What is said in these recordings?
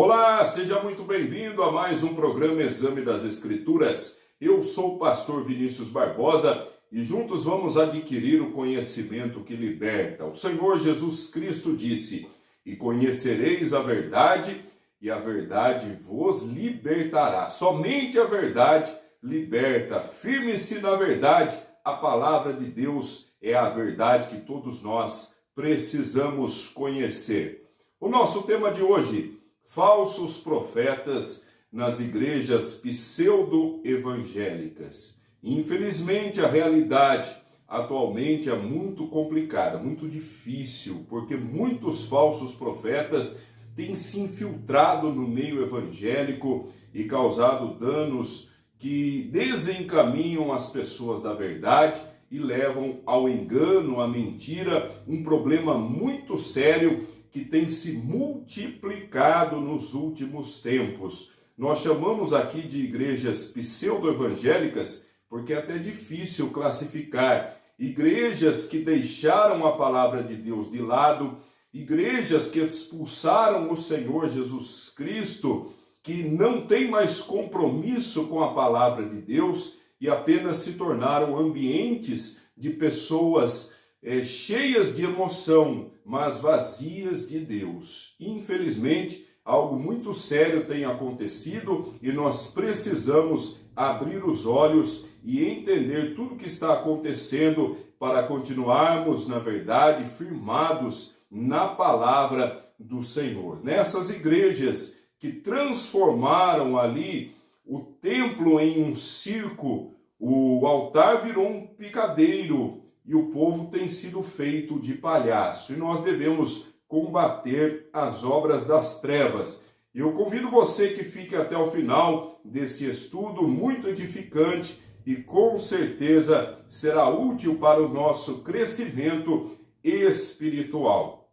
Olá, seja muito bem-vindo a mais um programa Exame das Escrituras. Eu sou o pastor Vinícius Barbosa e juntos vamos adquirir o conhecimento que liberta. O Senhor Jesus Cristo disse: "E conhecereis a verdade, e a verdade vos libertará." Somente a verdade liberta. Firme-se na verdade. A palavra de Deus é a verdade que todos nós precisamos conhecer. O nosso tema de hoje: falsos profetas nas igrejas pseudo-evangélicas. Infelizmente, a realidade atualmente é muito complicada, muito difícil, porque muitos falsos profetas têm se infiltrado no meio evangélico e causado danos que desencaminham as pessoas da verdade e levam ao engano, à mentira, um problema muito sério que tem se multiplicado nos últimos tempos. Nós chamamos aqui de igrejas pseudo-evangélicas porque é até difícil classificar igrejas que deixaram a palavra de Deus de lado, igrejas que expulsaram o Senhor Jesus Cristo, que não têm mais compromisso com a palavra de Deus e apenas se tornaram ambientes de pessoas cheias de emoção, mas vazias de Deus. Infelizmente, algo muito sério tem acontecido e nós precisamos abrir os olhos e entender tudo o que está acontecendo para continuarmos, na verdade, firmados na palavra do Senhor. Nessas igrejas que transformaram ali o templo em um circo, o altar virou um picadeiro e o povo tem sido feito de palhaço. E nós devemos combater as obras das trevas. Eu convido você que fique até o final desse estudo muito edificante e com certeza será útil para o nosso crescimento espiritual.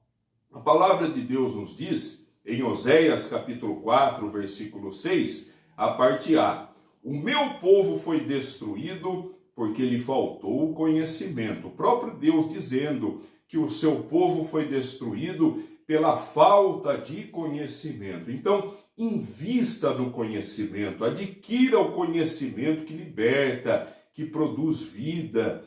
A palavra de Deus nos diz, em Oséias capítulo 4, versículo 6, a parte A: "O meu povo foi destruído porque lhe faltou o conhecimento." O próprio Deus dizendo que o seu povo foi destruído pela falta de conhecimento. Então, invista no conhecimento, adquira o conhecimento que liberta, que produz vida.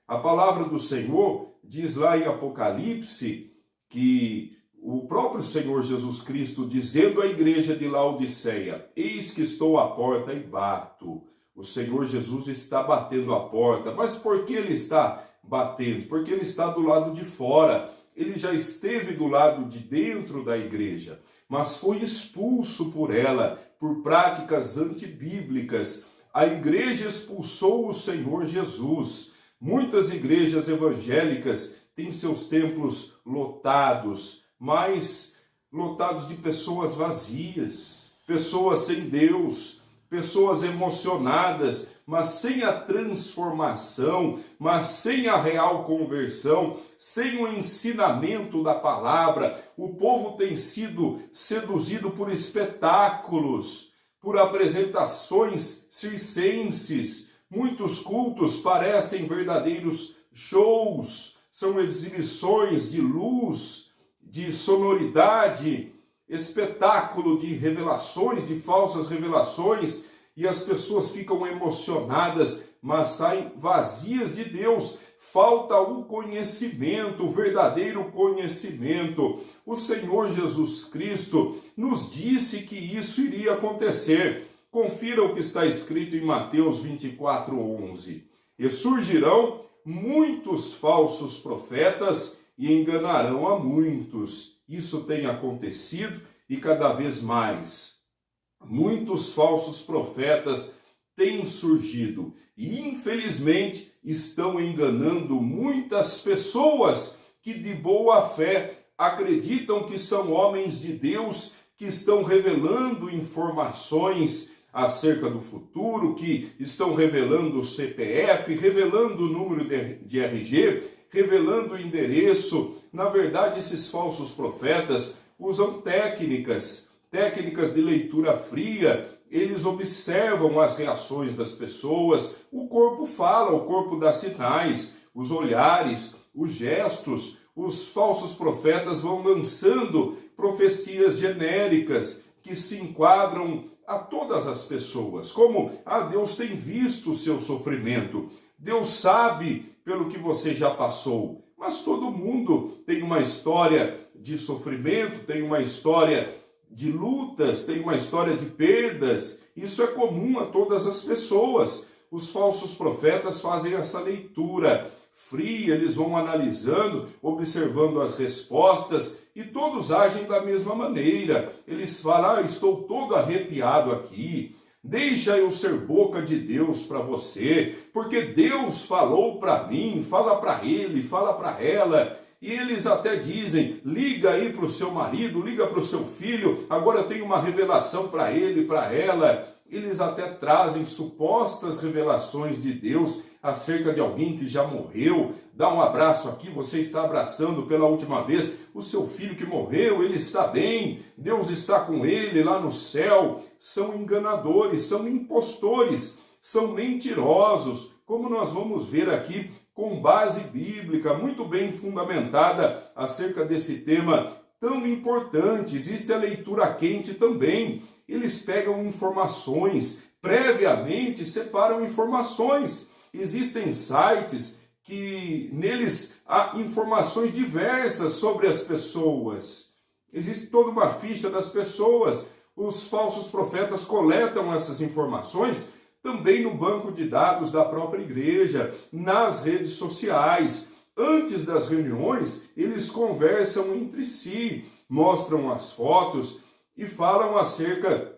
A palavra do Senhor diz lá em Apocalipse que o próprio Senhor Jesus Cristo dizendo à igreja de Laodiceia: "Eis que estou à porta e bato." O Senhor Jesus está batendo a porta. Mas por que ele está batendo? Porque ele está do lado de fora. Ele já esteve do lado de dentro da igreja, mas foi expulso por ela, por práticas antibíblicas. A igreja expulsou o Senhor Jesus. Muitas igrejas evangélicas têm seus templos lotados, mas lotados de pessoas vazias, pessoas sem Deus, pessoas emocionadas, mas sem a transformação, mas sem a real conversão, sem o ensinamento da palavra. O povo tem sido seduzido por espetáculos, por apresentações circenses. Muitos cultos parecem verdadeiros shows, são exibições de luz, de sonoridade, espetáculo de revelações, de falsas revelações, e as pessoas ficam emocionadas, mas saem vazias de Deus. Falta o conhecimento, o verdadeiro conhecimento. O Senhor Jesus Cristo nos disse que isso iria acontecer. Confira o que está escrito em Mateus 24:11. "E surgirão muitos falsos profetas e enganarão a muitos." Isso tem acontecido e cada vez mais. Muitos falsos profetas têm surgido e, infelizmente, estão enganando muitas pessoas que, de boa fé, acreditam que são homens de Deus, que estão revelando informações acerca do futuro, que estão revelando o CPF, revelando o número de RG, revelando o endereço. Na verdade, esses falsos profetas usam técnicas de leitura fria. Eles observam as reações das pessoas. O corpo fala, o corpo dá sinais, os olhares, os gestos. Os falsos profetas vão lançando profecias genéricas que que se enquadram a todas as pessoas, como Deus tem visto o seu sofrimento, Deus sabe pelo que você já passou, mas todo mundo tem uma história de sofrimento, tem uma história de lutas, tem uma história de perdas. Isso é comum a todas as pessoas. Os falsos profetas fazem essa leitura fria, eles vão analisando, observando as respostas e todos agem da mesma maneira. Eles falam: estou todo arrepiado aqui, deixa eu ser boca de Deus para você, porque Deus falou para mim, fala para ele, fala para ela. E eles até dizem: liga aí para o seu marido, liga para o seu filho, agora eu tenho uma revelação para ele, para ela. Eles até trazem supostas revelações de Deus acerca de alguém que já morreu. Dá um abraço aqui, você está abraçando pela última vez o seu filho que morreu, ele está bem, Deus está com ele lá no céu. São enganadores, são impostores, são mentirosos, como nós vamos ver aqui com base bíblica muito bem fundamentada acerca desse tema tão importante. Existe a leitura quente também. Eles pegam informações, previamente separam informações. Existem sites que neles há informações diversas sobre as pessoas. Existe toda uma ficha das pessoas. Os falsos profetas coletam essas informações também no banco de dados da própria igreja, nas redes sociais. Antes das reuniões, eles conversam entre si, mostram as fotos e falam acerca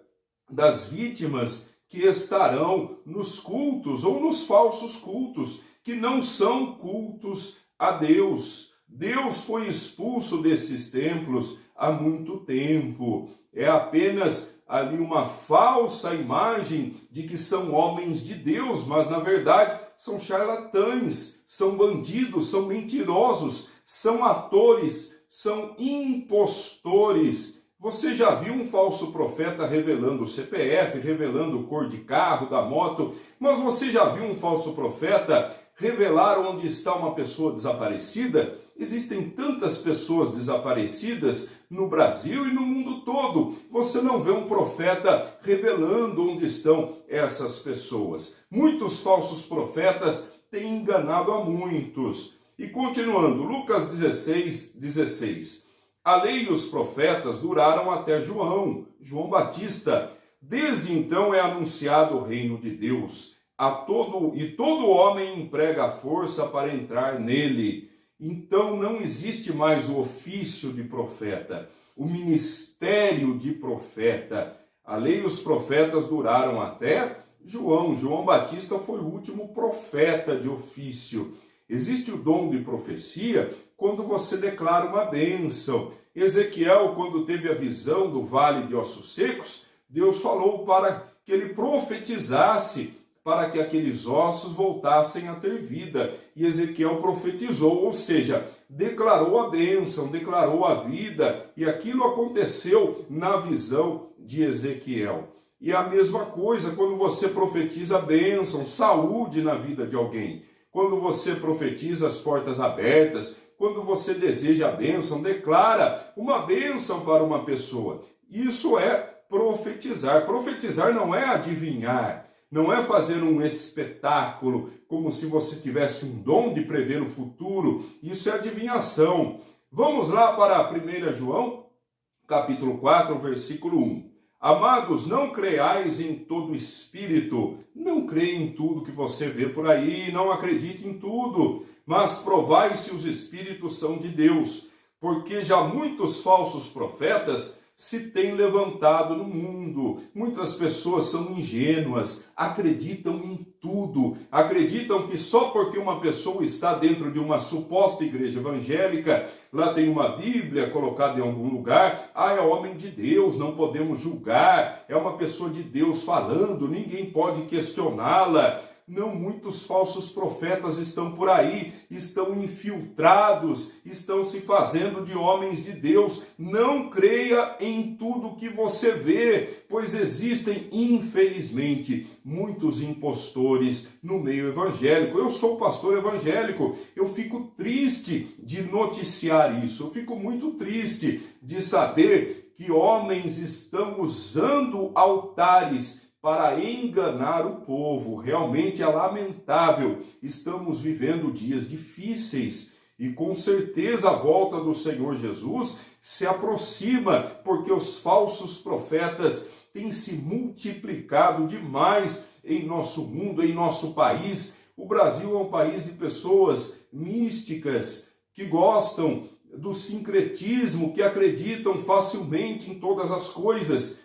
das vítimas que estarão nos cultos ou nos falsos cultos, que não são cultos a Deus. Deus foi expulso desses templos há muito tempo. É apenas ali uma falsa imagem de que são homens de Deus, mas na verdade são charlatães, são bandidos, são mentirosos, são atores, são impostores. Você já viu um falso profeta revelando o CPF, revelando cor de carro, da moto, mas você já viu um falso profeta revelar onde está uma pessoa desaparecida? Existem tantas pessoas desaparecidas no Brasil e no mundo todo. Você não vê um profeta revelando onde estão essas pessoas. Muitos falsos profetas têm enganado a muitos. E continuando, Lucas 16. A lei e os profetas duraram até João Batista. Desde então é anunciado o reino de Deus. Todo homem emprega a força para entrar nele. Então não existe mais o ofício de profeta, o ministério de profeta. A lei e os profetas duraram até João. João Batista foi o último profeta de ofício. Existe o dom de profecia quando você declara uma bênção. Ezequiel, quando teve a visão do vale de ossos secos, Deus falou para que ele profetizasse, para que aqueles ossos voltassem a ter vida. E Ezequiel profetizou, ou seja, declarou a bênção, declarou a vida, e aquilo aconteceu na visão de Ezequiel. E a mesma coisa quando você profetiza a bênção, saúde na vida de alguém. Quando você profetiza as portas abertas, quando você deseja a bênção, declara uma bênção para uma pessoa. Isso é profetizar. Profetizar não é adivinhar, não é fazer um espetáculo, como se você tivesse um dom de prever o futuro. Isso é adivinhação. Vamos lá para 1 João, capítulo 4, versículo 1. Amados, não creais em todo espírito, não creia em tudo que você vê por aí, não acredite em tudo, mas provai se os espíritos são de Deus, porque já muitos falsos profetas se têm levantado no mundo. Muitas pessoas são ingênuas, acreditam em tudo, acreditam que só porque uma pessoa está dentro de uma suposta igreja evangélica, lá tem uma Bíblia colocada em algum lugar, é homem de Deus, não podemos julgar, é uma pessoa de Deus falando, ninguém pode questioná-la. Não, muitos falsos profetas estão por aí, estão infiltrados, estão se fazendo de homens de Deus. Não creia em tudo que você vê, pois existem, infelizmente, muitos impostores no meio evangélico. Eu sou pastor evangélico, eu fico triste de noticiar isso, eu fico muito triste de saber que homens estão usando altares para enganar o povo. Realmente é lamentável. Estamos vivendo dias difíceis e com certeza a volta do Senhor Jesus se aproxima, porque os falsos profetas têm se multiplicado demais em nosso mundo, em nosso país. O Brasil é um país de pessoas místicas que gostam do sincretismo, que acreditam facilmente em todas as coisas.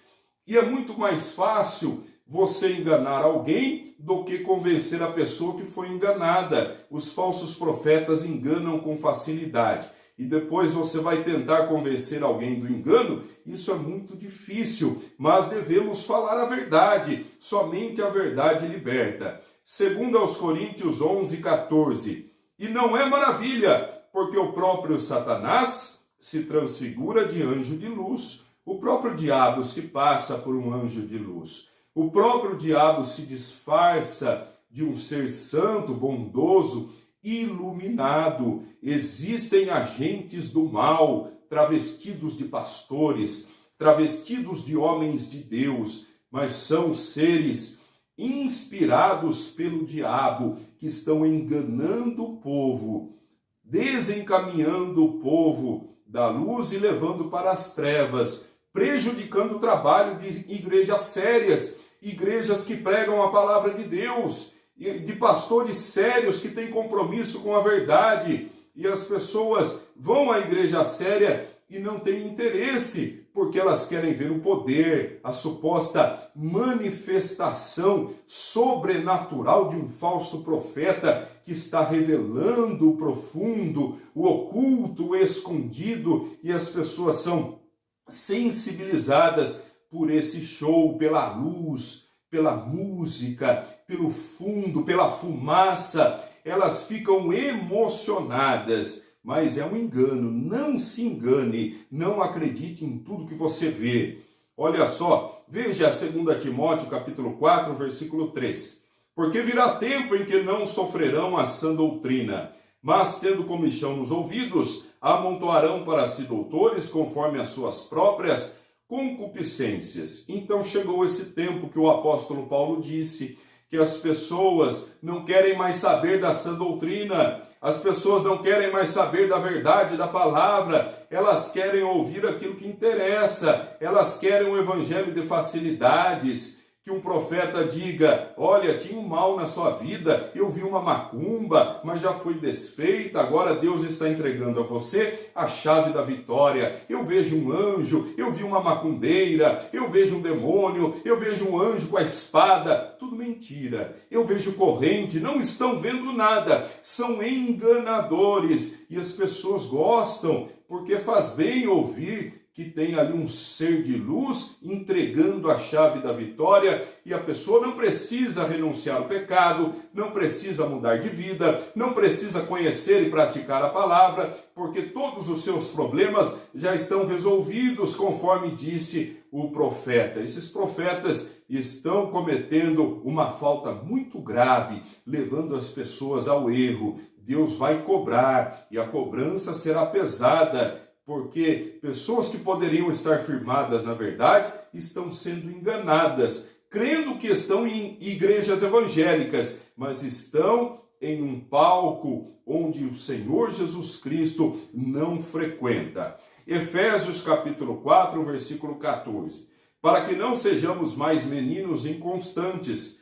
E é muito mais fácil você enganar alguém do que convencer a pessoa que foi enganada. Os falsos profetas enganam com facilidade. E depois você vai tentar convencer alguém do engano. Isso é muito difícil, mas devemos falar a verdade. Somente a verdade liberta. Segundo aos Coríntios 11:14. E não é maravilha, porque o próprio Satanás se transfigura de anjo de luz. O próprio diabo se passa por um anjo de luz. O próprio diabo se disfarça de um ser santo, bondoso, iluminado. Existem agentes do mal, travestidos de pastores, travestidos de homens de Deus, mas são seres inspirados pelo diabo que estão enganando o povo, desencaminhando o povo da luz e levando para as trevas, prejudicando o trabalho de igrejas sérias, igrejas que pregam a palavra de Deus, de pastores sérios que têm compromisso com a verdade. E as pessoas vão à igreja séria e não têm interesse, porque elas querem ver o poder, a suposta manifestação sobrenatural de um falso profeta que está revelando o profundo, o oculto, o escondido, e as pessoas são sensibilizadas por esse show, pela luz, pela música, pelo fundo, pela fumaça. Elas ficam emocionadas, mas é um engano. Não se engane, não acredite em tudo que você vê. Olha só, veja 2 Timóteo capítulo 4, versículo 3. Porque virá tempo em que não sofrerão a sã doutrina, mas tendo comichão nos ouvidos, amontoarão para si doutores conforme as suas próprias concupiscências. Então chegou esse tempo que o apóstolo Paulo disse que as pessoas não querem mais saber da sã doutrina, as pessoas não querem mais saber da verdade da palavra, elas querem ouvir aquilo que interessa, elas querem um evangelho de facilidades, que um profeta diga, olha, tinha um mal na sua vida, eu vi uma macumba, mas já foi desfeita, agora Deus está entregando a você a chave da vitória. Eu vejo um anjo, eu vi uma macumbeira, eu vejo um demônio, eu vejo um anjo com a espada, tudo mentira. Eu vejo corrente, não estão vendo nada, são enganadores, e as pessoas gostam, porque faz bem ouvir que tem ali um ser de luz entregando a chave da vitória, e a pessoa não precisa renunciar ao pecado, não precisa mudar de vida, não precisa conhecer e praticar a palavra, porque todos os seus problemas já estão resolvidos, conforme disse o profeta. Esses profetas estão cometendo uma falta muito grave, levando as pessoas ao erro. Deus vai cobrar, e a cobrança será pesada, porque pessoas que poderiam estar firmadas na verdade estão sendo enganadas, crendo que estão em igrejas evangélicas, mas estão em um palco onde o Senhor Jesus Cristo não frequenta. Efésios capítulo 4, versículo 14. Para que não sejamos mais meninos inconstantes,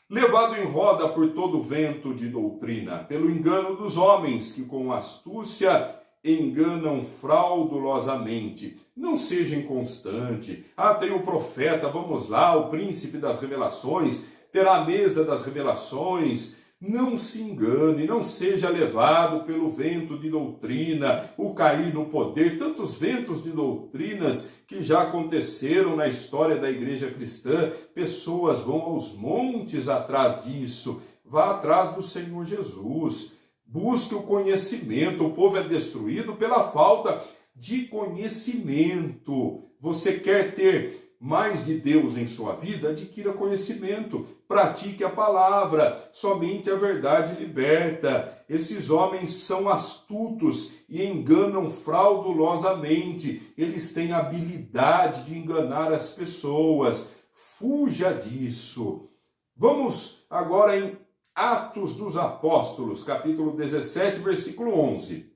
levado em roda por todo vento de doutrina, pelo engano dos homens que com astúcia enganam fraudulosamente. Não seja inconstante. Tem o profeta, vamos lá, o príncipe das revelações, terá a mesa das revelações. Não se engane, não seja levado pelo vento de doutrina, o cair no poder, tantos ventos de doutrinas que já aconteceram na história da igreja cristã. Pessoas vão aos montes atrás disso, vá atrás do Senhor Jesus. Busque o conhecimento. O povo é destruído pela falta de conhecimento. Você quer ter mais de Deus em sua vida? Adquira conhecimento. Pratique a palavra. Somente a verdade liberta. Esses homens são astutos e enganam fraudulosamente. Eles têm habilidade de enganar as pessoas. Fuja disso. Vamos agora em Atos dos Apóstolos, capítulo 17, versículo 11.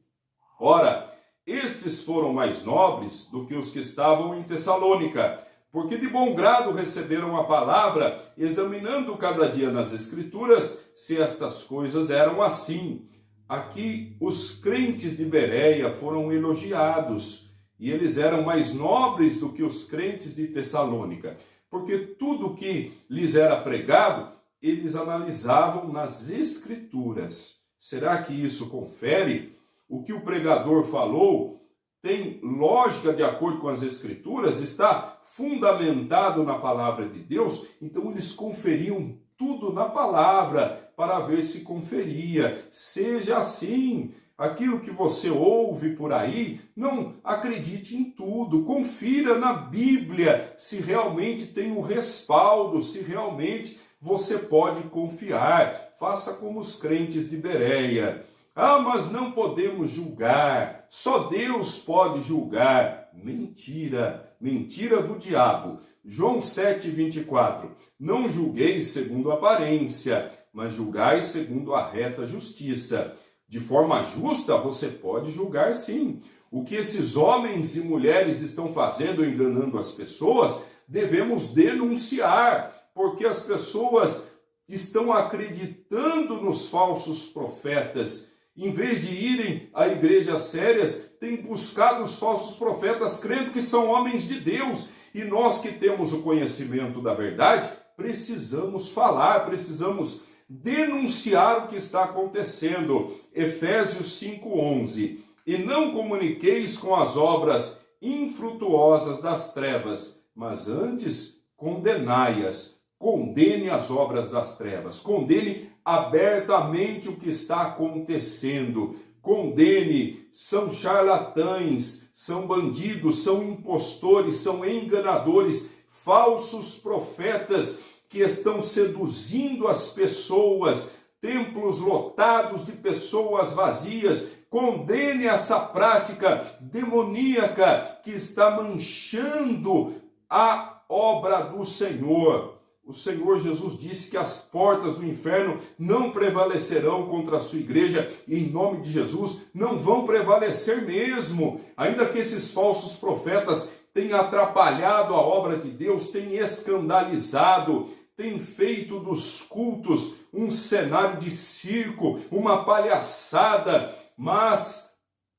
Ora, estes foram mais nobres do que os que estavam em Tessalônica, porque de bom grado receberam a palavra, examinando cada dia nas Escrituras se estas coisas eram assim. Aqui os crentes de Bereia foram elogiados, e eles eram mais nobres do que os crentes de Tessalônica, porque tudo que lhes era pregado, eles analisavam nas Escrituras. Será que isso confere? O que o pregador falou tem lógica de acordo com as Escrituras? Está fundamentado na palavra de Deus? Então eles conferiam tudo na palavra para ver se conferia. Seja assim. Aquilo que você ouve por aí, não acredite em tudo. Confira na Bíblia se realmente tem o respaldo, se realmente você pode confiar. Faça como os crentes de Bereia. Ah, mas não podemos julgar. Só Deus pode julgar. Mentira. Mentira do diabo. João 7,24. Não julgueis segundo a aparência, mas julgai segundo a reta justiça. De forma justa, você pode julgar sim. O que esses homens e mulheres estão fazendo, enganando as pessoas, devemos denunciar, porque as pessoas estão acreditando nos falsos profetas. Em vez de irem a igrejas sérias, têm buscado os falsos profetas, crendo que são homens de Deus. E nós que temos o conhecimento da verdade, precisamos falar, precisamos denunciar o que está acontecendo. Efésios 5,11. E não comuniqueis com as obras infrutuosas das trevas, mas antes condenai-as. Condene as obras das trevas. Condene abertamente o que está acontecendo. Condene, são charlatães, são bandidos, são impostores, são enganadores, falsos profetas que estão seduzindo as pessoas, templos lotados de pessoas vazias. Condene essa prática demoníaca que está manchando a obra do Senhor. O Senhor Jesus disse que as portas do inferno não prevalecerão contra a sua igreja, e em nome de Jesus não vão prevalecer mesmo. Ainda que esses falsos profetas tenham atrapalhado a obra de Deus, tenham escandalizado, tem feito dos cultos um cenário de circo, uma palhaçada, mas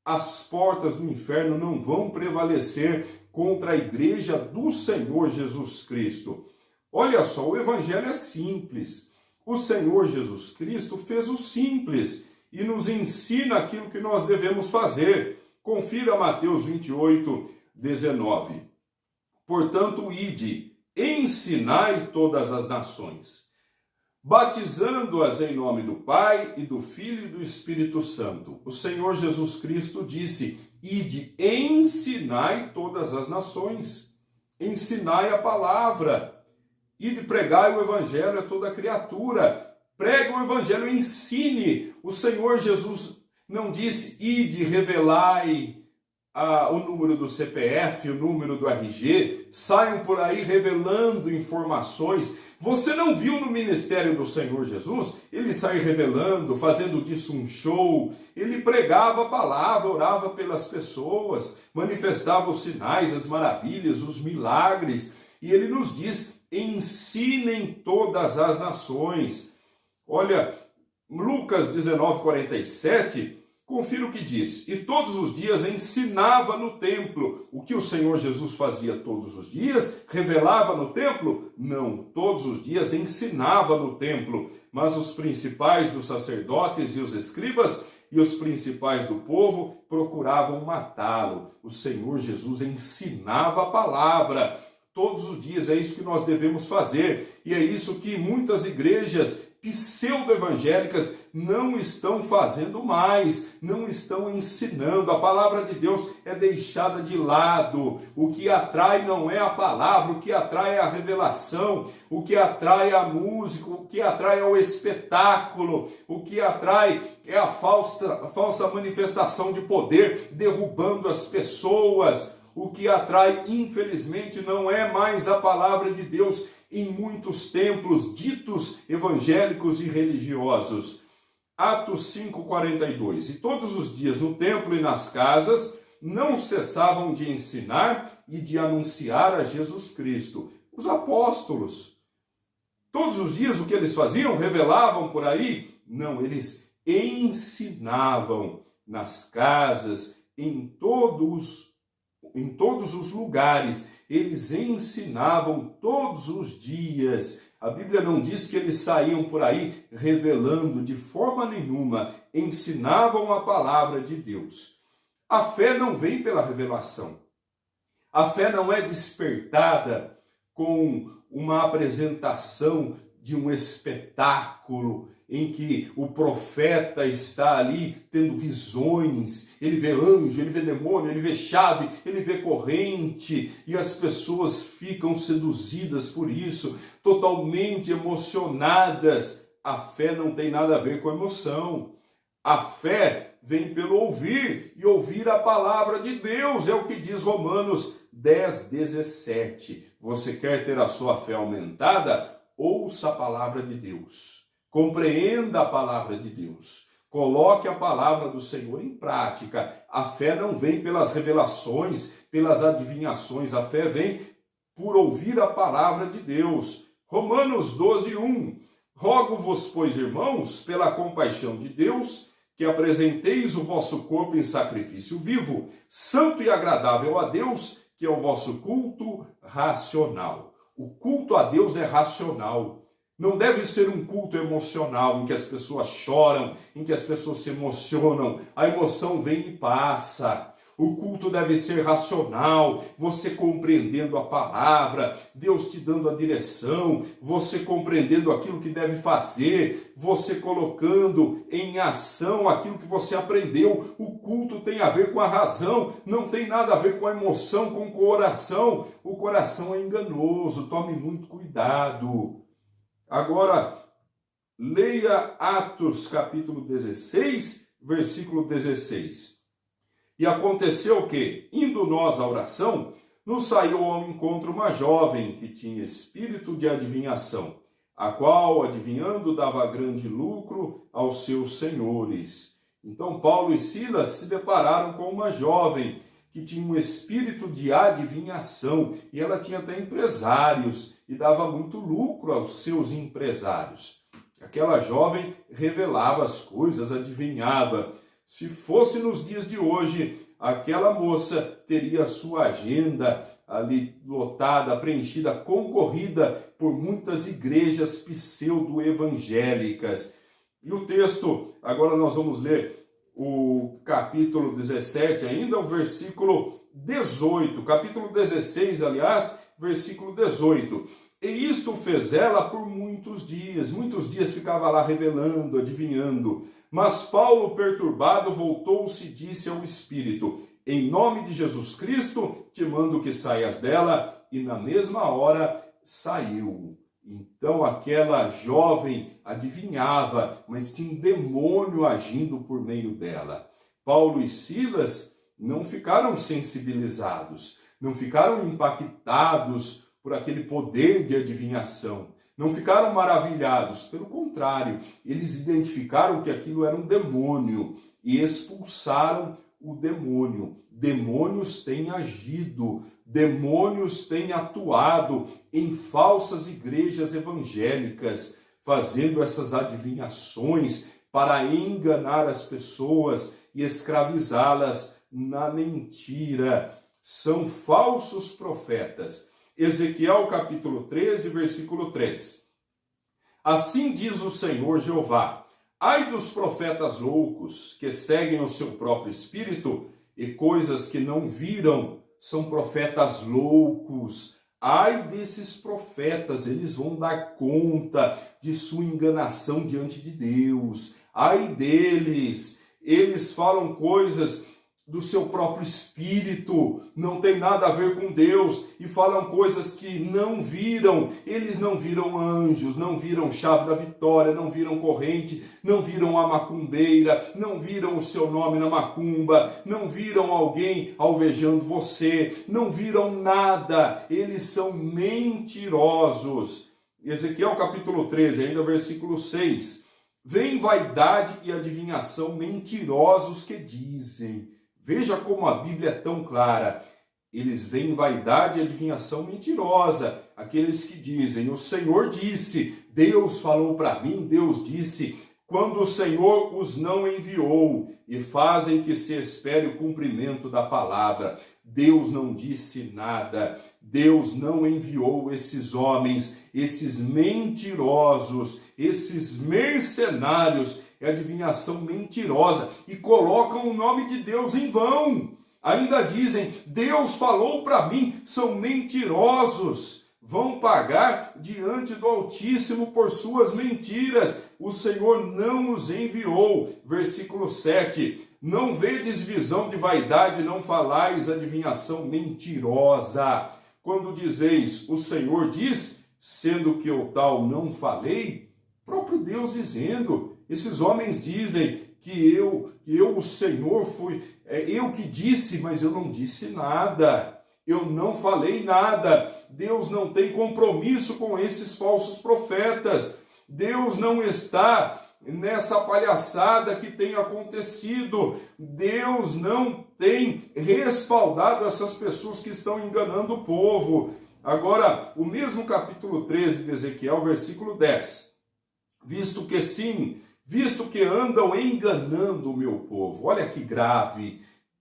as portas do inferno não vão prevalecer contra a igreja do Senhor Jesus Cristo. Olha só, o evangelho é simples. O Senhor Jesus Cristo fez o simples e nos ensina aquilo que nós devemos fazer. Confira Mateus 28, 19. Portanto, ide, ensinai todas as nações, batizando-as em nome do Pai e do Filho e do Espírito Santo. O Senhor Jesus Cristo disse, ide, ensinai todas as nações, ensinai a palavra, ide pregai o evangelho a toda criatura, pregue o evangelho, ensine. O Senhor Jesus não disse, ide, revelai o número do CPF, o número do RG, saiam por aí revelando informações. Você não viu no ministério do Senhor Jesus? Ele saiu revelando, fazendo disso um show. Ele pregava a palavra, orava pelas pessoas, manifestava os sinais, as maravilhas, os milagres. E ele nos diz, ensinem todas as nações. Olha, Lucas 19:47, confira o que diz. E todos os dias ensinava no templo. O que o Senhor Jesus fazia todos os dias? Revelava no templo? Não, todos os dias ensinava no templo. Mas os principais dos sacerdotes e os escribas e os principais do povo procuravam matá-lo. O Senhor Jesus ensinava a palavra todos os dias. É isso que nós devemos fazer. E é isso que muitas igrejas pseudo-evangélicas não estão fazendo mais, não estão ensinando. A palavra de Deus é deixada de lado. O que atrai não é a palavra, o que atrai é a revelação, o que atrai é a música, o que atrai é o espetáculo, o que atrai é a falsa manifestação de poder, derrubando as pessoas. O que atrai, infelizmente, não é mais a palavra de Deus em muitos templos ditos evangélicos e religiosos. Atos 5:42. E todos os dias no templo e nas casas não cessavam de ensinar e de anunciar a Jesus Cristo. Os apóstolos, todos os dias o que eles faziam? Revelavam por aí? Não, eles ensinavam nas casas, em todos os lugares. Eles ensinavam todos os dias. A Bíblia não diz que eles saíam por aí revelando de forma nenhuma. Ensinavam a palavra de Deus. A fé não vem pela revelação. A fé não é despertada com uma apresentação de um espetáculo em que o profeta está ali tendo visões, ele vê anjo, ele vê demônio, ele vê chave, ele vê corrente, e as pessoas ficam seduzidas por isso, totalmente emocionadas. A fé não tem nada a ver com emoção. A fé vem pelo ouvir, e ouvir a palavra de Deus, é o que diz Romanos 10:17. Você quer ter a sua fé aumentada? Ouça a palavra de Deus. Compreenda a palavra de Deus. Coloque a palavra do Senhor em prática. A fé não vem pelas revelações, pelas adivinhações. A fé vem por ouvir a palavra de Deus. Romanos 12:1. Rogo-vos, pois, irmãos, pela compaixão de Deus, que apresenteis o vosso corpo em sacrifício vivo, santo e agradável a Deus, que é o vosso culto racional. O culto a Deus é racional. Não deve ser um culto emocional, em que as pessoas choram, em que as pessoas se emocionam. A emoção vem e passa. O culto deve ser racional, você compreendendo a palavra, Deus te dando a direção, você compreendendo aquilo que deve fazer, você colocando em ação aquilo que você aprendeu. O culto tem a ver com a razão, não tem nada a ver com a emoção, com o coração. O coração é enganoso, tome muito cuidado. Agora, leia Atos capítulo 16, versículo 16. E aconteceu o quê? Indo nós à oração, nos saiu ao encontro uma jovem que tinha espírito de adivinhação, a qual, adivinhando, dava grande lucro aos seus senhores. Então Paulo e Silas se depararam com uma jovem que tinha um espírito de adivinhação, e ela tinha até empresários, e dava muito lucro aos seus empresários. Aquela jovem revelava as coisas, adivinhava. Se fosse nos dias de hoje, aquela moça teria a sua agenda ali lotada, preenchida, concorrida por muitas igrejas pseudo-evangélicas. E o texto, agora nós vamos ler o capítulo 17, ainda o versículo 18, capítulo 16, aliás, versículo 18. E isto fez ela por muitos dias ficava lá revelando, adivinhando. Mas Paulo, perturbado, voltou-se e disse ao Espírito: em nome de Jesus Cristo, te mando que saias dela. E na mesma hora saiu. Então aquela jovem adivinhava, mas tinha um demônio agindo por meio dela. Paulo e Silas não ficaram sensibilizados, não ficaram impactados por aquele poder de adivinhação, não ficaram maravilhados, pelo contrário, eles identificaram que aquilo era um demônio e expulsaram o demônio. Demônios têm agido, demônios têm atuado em falsas igrejas evangélicas, fazendo essas adivinhações para enganar as pessoas e escravizá-las na mentira. São falsos profetas. Ezequiel capítulo 13, versículo 3. Assim diz o Senhor Jeová: ai dos profetas loucos, que seguem o seu próprio espírito e coisas que não viram. São profetas loucos. Ai desses profetas, eles vão dar conta de sua enganação diante de Deus. Ai deles, eles falam coisas do seu próprio espírito, não tem nada a ver com Deus, e falam coisas que não viram. Eles não viram anjos, não viram chave da vitória, não viram corrente, não viram a macumbeira, não viram o seu nome na macumba, não viram alguém alvejando você, não viram nada. Eles são mentirosos. Ezequiel capítulo 13, ainda versículo 6. Vem vaidade e adivinhação mentirosos que dizem. Veja como a Bíblia é tão clara. Eles veem vaidade e adivinhação mentirosa. Aqueles que dizem, o Senhor disse, Deus falou para mim, Deus disse, quando o Senhor os não enviou, e fazem que se espere o cumprimento da palavra. Deus não disse nada. Deus não enviou esses homens, esses mentirosos, esses mercenários, é adivinhação mentirosa, e colocam o nome de Deus em vão. Ainda dizem, Deus falou para mim, são mentirosos. Vão pagar diante do Altíssimo por suas mentiras. O Senhor não os enviou. Versículo 7. Não vedes visão de vaidade, não falais adivinhação mentirosa. Quando dizeis, o Senhor diz, sendo que eu tal não falei, próprio Deus dizendo, esses homens dizem que eu, o Senhor, fui, eu que disse, mas eu não disse nada, eu não falei nada. Deus não tem compromisso com esses falsos profetas. Deus não está nessa palhaçada que tem acontecido. Deus não tem respaldado essas pessoas que estão enganando o povo. Agora, o mesmo capítulo 13 de Ezequiel, versículo 10. Visto que andam enganando o meu povo. Olha que grave.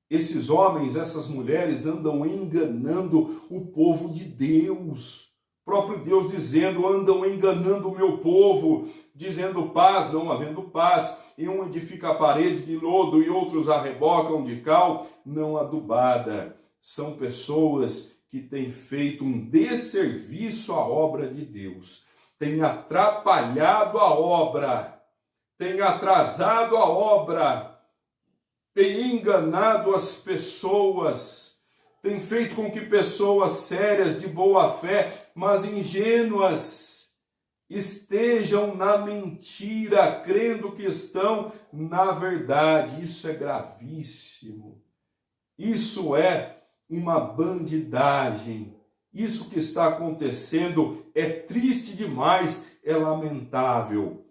Esses homens, essas mulheres andam enganando o povo de Deus. O próprio Deus dizendo, andam enganando o meu povo, dizendo paz, não havendo paz, e um edifica a parede de lodo e outros a rebocam de cal não adubada. São pessoas que têm feito um desserviço à obra de Deus, têm atrapalhado a obra, têm atrasado a obra, têm enganado as pessoas, têm feito com que pessoas sérias, de boa fé, mas ingênuas, estejam na mentira, crendo que estão na verdade. Isso é gravíssimo. Isso é uma bandidagem. Isso que está acontecendo é triste demais, é lamentável.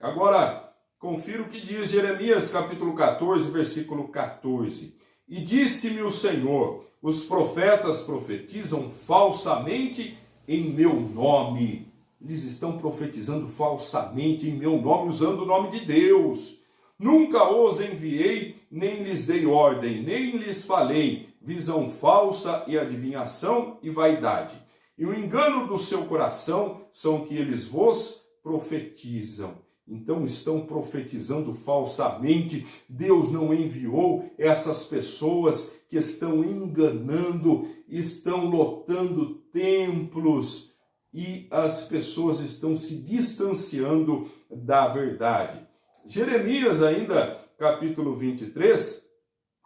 Agora, confira o que diz Jeremias capítulo 14, versículo 14. E disse-me o Senhor, os profetas profetizam falsamente em meu nome. Eles estão profetizando falsamente em meu nome, usando o nome de Deus. Nunca os enviei, nem lhes dei ordem, nem lhes falei. Visão falsa e adivinhação e vaidade. E o engano do seu coração são que eles vos profetizam. Então estão profetizando falsamente. Deus não enviou essas pessoas que estão enganando, estão lotando templos e as pessoas estão se distanciando da verdade. Jeremias ainda, capítulo 23,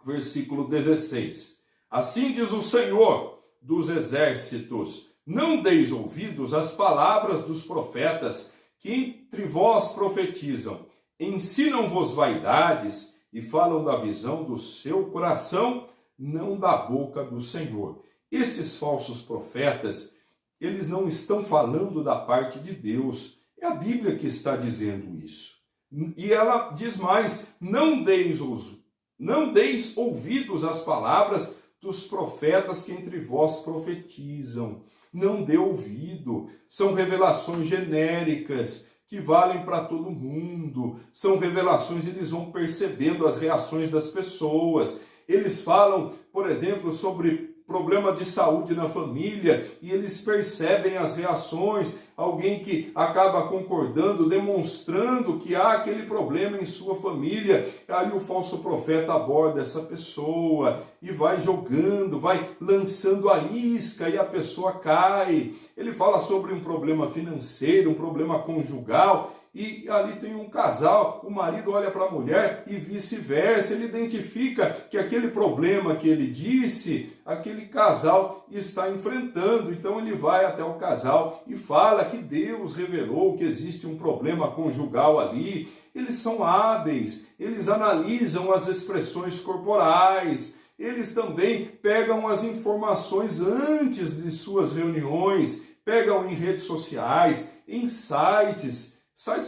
versículo 16. Assim diz o Senhor dos exércitos, não deis ouvidos às palavras dos profetas que entre vós profetizam, ensinam-vos vaidades e falam da visão do seu coração, não da boca do Senhor. Esses falsos profetas, eles não estão falando da parte de Deus, é a Bíblia que está dizendo isso. E ela diz mais, não deis ouvidos às palavras dos profetas que entre vós profetizam. Não dê ouvido. São revelações genéricas que valem para todo mundo. São revelações, eles vão percebendo as reações das pessoas. Eles falam, por exemplo, sobre problema de saúde na família e eles percebem as reações, alguém que acaba concordando, demonstrando que há aquele problema em sua família, aí o falso profeta aborda essa pessoa e vai jogando, vai lançando a isca e a pessoa cai. Ele fala sobre um problema financeiro, um problema conjugal, e ali tem um casal, o marido olha para a mulher e vice-versa, ele identifica que aquele problema que ele disse, aquele casal está enfrentando, então ele vai até o casal e fala que Deus revelou que existe um problema conjugal ali. Eles são hábeis, eles analisam as expressões corporais, eles também pegam as informações antes de suas reuniões, pegam em redes sociais, em sites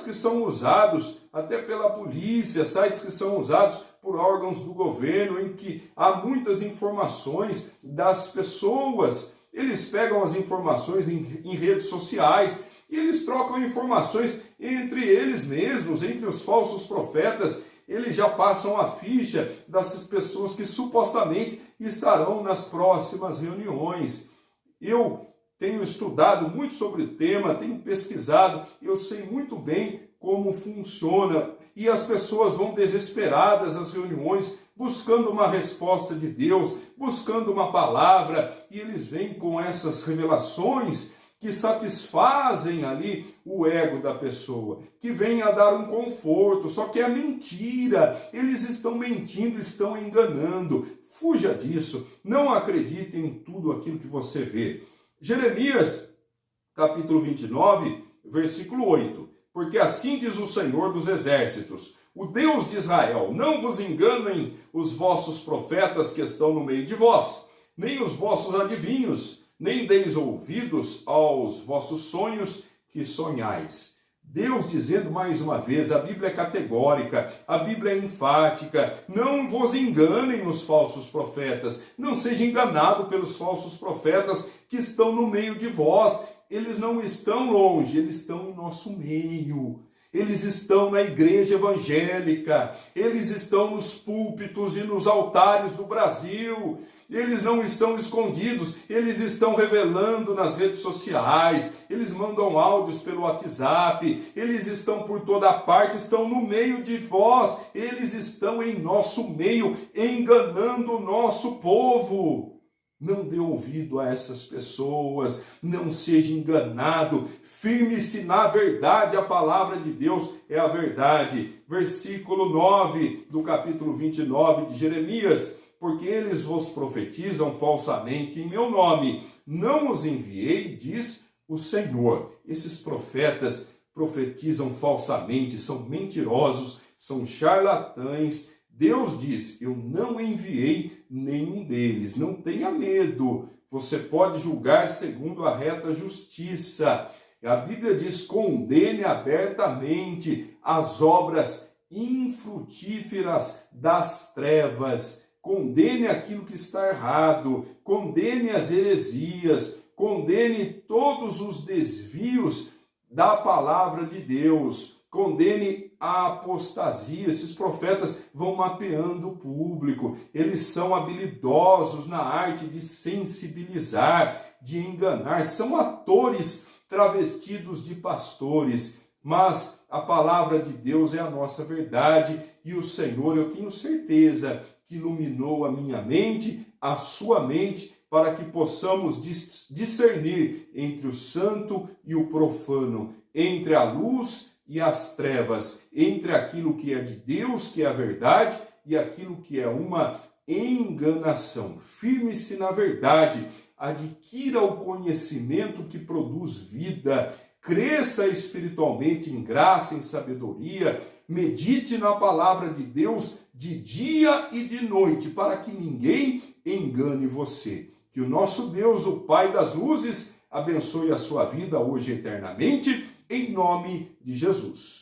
que são usados até pela polícia, sites que são usados por órgãos do governo, em que há muitas informações das pessoas. Eles pegam as informações em redes sociais e eles trocam informações entre eles mesmos, entre os falsos profetas. Eles já passam a ficha das pessoas que supostamente estarão nas próximas reuniões. Eu tenho estudado muito sobre o tema, tenho pesquisado, eu sei muito bem como funciona. E as pessoas vão desesperadas às reuniões, buscando uma resposta de Deus, buscando uma palavra, e eles vêm com essas revelações que satisfazem ali o ego da pessoa, que vem a dar um conforto, só que é mentira. Eles estão mentindo, estão enganando. Fuja disso, não acredite em tudo aquilo que você vê. Jeremias, capítulo 29, versículo 8. Porque assim diz o Senhor dos Exércitos, o Deus de Israel, não vos enganem os vossos profetas que estão no meio de vós, nem os vossos adivinhos, nem deis ouvidos aos vossos sonhos que sonhais. Deus dizendo mais uma vez, a Bíblia é categórica, a Bíblia é enfática, não vos enganem os falsos profetas, não seja enganado pelos falsos profetas que estão no meio de vós. Eles não estão longe, eles estão em nosso meio. Eles estão na igreja evangélica, eles estão nos púlpitos e nos altares do Brasil. Eles não estão escondidos, eles estão revelando nas redes sociais, eles mandam áudios pelo WhatsApp, eles estão por toda parte, estão no meio de vós, eles estão em nosso meio, enganando o nosso povo. Não dê ouvido a essas pessoas, não seja enganado, firme-se na verdade, a palavra de Deus é a verdade. Versículo 9 do capítulo 29 de Jeremias. Porque eles vos profetizam falsamente em meu nome. Não os enviei, diz o Senhor. Esses profetas profetizam falsamente, são mentirosos, são charlatães. Deus diz, eu não enviei nenhum deles. Não tenha medo, você pode julgar segundo a reta justiça. A Bíblia diz, condene abertamente as obras infrutíferas das trevas. Condene aquilo que está errado, condene as heresias, condene todos os desvios da palavra de Deus, condene a apostasia. Esses profetas vão mapeando o público, eles são habilidosos na arte de sensibilizar, de enganar, são atores travestidos de pastores, mas a palavra de Deus é a nossa verdade e o Senhor, eu tenho certeza, que iluminou a minha mente, a sua mente, para que possamos discernir entre o santo e o profano, entre a luz e as trevas, entre aquilo que é de Deus, que é a verdade, e aquilo que é uma enganação. Firme-se na verdade, adquira o conhecimento que produz vida, cresça espiritualmente em graça, em sabedoria, medite na palavra de Deus de dia e de noite, para que ninguém engane você. Que o nosso Deus, o Pai das luzes, abençoe a sua vida hoje eternamente, em nome de Jesus.